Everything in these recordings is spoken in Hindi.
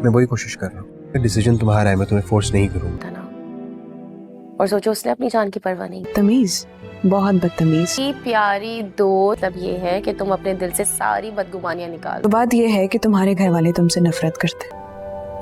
मैं वही कोशिश कर रहा हूँ। डिसीजन तुम्हारा है, मैं तुम्हें फोर्स नहीं करूँगा। था ना। और सोचो उसने अपनी जान की परवाह नहीं की। तमीज, बहुत बदतमीज। की प्यारी दोस्त अब ये है कि तुम अपने दिल से सारी बदगुमानियां निकाल तो बात ये है कि तुम्हारे घर वाले तुमसे नफरत करते हैं,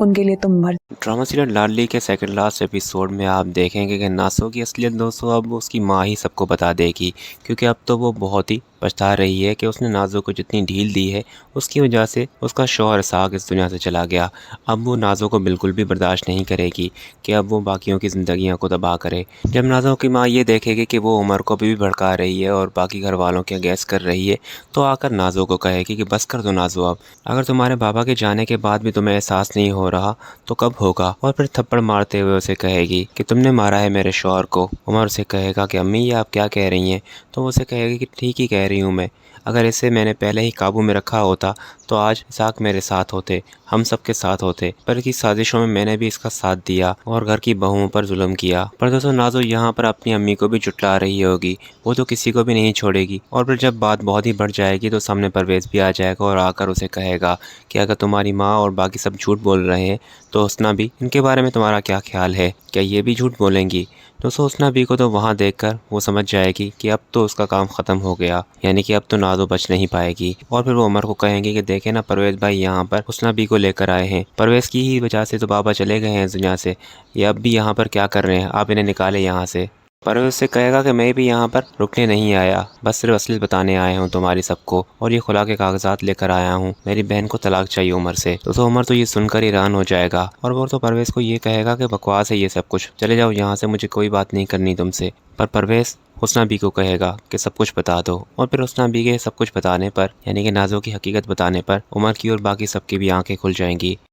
उनके लिए तुम मर। ड्रामा सीरियल लाडली के सेकंड लास्ट एपिसोड में आप देखेंगे कि नासो की असलियत दोस्तों अब उसकी माँ ही सबको बता देगी, क्योंकि अब तो वो बहुत ही पछता रही है कि उसने नाजो को जितनी ढील दी है उसकी वजह से उसका शौहर साग इस दुनिया से चला गया। अब वो नाजो को बिल्कुल भी बर्दाश्त नहीं करेगी कि अब वो बाकियों की ज़िंदगियों को तबाह करे। जब नाजो की माँ ये देखेगी कि वो उमर को भी भड़का रही है और बाकी घर वालों के अगेंस्ट कर रही है, तो आकर नाजो को कहेगी कि बस कर दो नाजो, अब अगर तुम्हारे बाबा के जाने के बाद भी तुम्हें एहसास नहीं हो रहा तो कब होगा। और फिर थप्पड़ मारते हुए उसे कहेगी कि तुमने मारा है मेरे शौहर को। उमर उसे कहेगा कि अम्मी ये आप क्या कह रही हैं, तो वो उसे कहेगी कि ठीक ही कह रही हूँ मैं, अगर इसे मैंने पहले ही काबू में रखा होता तो आज इसाक मेरे साथ होते, हम सबके साथ होते, पर इसकी साजिशों में मैंने भी इसका साथ दिया और घर की बहुओं पर जुल्म किया। पर दोस्तों नाजो यहाँ पर अपनी अम्मी को भी जुटला रही होगी, वो तो किसी को भी नहीं छोड़ेगी। और फिर जब बात बहुत ही बढ़ जाएगी तो सामने परवेज़ भी आ जाएगा और आकर उसे कहेगा कि अगर तुम्हारी माँ और बाकी सब झूठ बोल रहे हैं तो हुस्ना भी, इनके बारे में तुम्हारा क्या ख्याल है, क्या ये भी झूठ बोलेंगी। दोस्तों हुस्ना बी को तो वहाँ देखकर वो समझ जाएगी कि अब तो उसका काम ख़त्म हो गया, यानी कि अब तो नाजो बच नहीं पाएगी। और फिर वो उमर को कहेंगे कि देखे ना परवेज़ भाई यहाँ पर हुस्ना बी को लेकर आए हैं, परवेज़ की ही वजह से तो बाबा चले गए हैं इस दुनिया से, ये अब भी यहाँ पर क्या कर रहे हैं, आप इन्हें निकालें यहाँ से। परवेज़ से कहेगा कि मैं भी यहाँ पर रुकने नहीं आया, बस सिर्फ असलियत बताने आया हूँ तुम्हारी सबको, और ये खुला के कागजात लेकर आया हूँ, मेरी बहन को तलाक चाहिए उमर से। तो उमर तो ये सुनकर हैरान हो जाएगा और वो तो परवेज़ को ये कहेगा कि बकवास है ये सब कुछ, चले जाओ यहाँ से, मुझे कोई बात नहीं करनी तुमसे। पर परवेज़ हुस्ना बी को कहेगा कि सब कुछ बता दो। और फिर हुस्ना बी के सब कुछ बताने पर, यानी कि नाजो की हकीकत बताने पर, उमर की और बाकी सबकी भी आंखें खुल जाएंगी।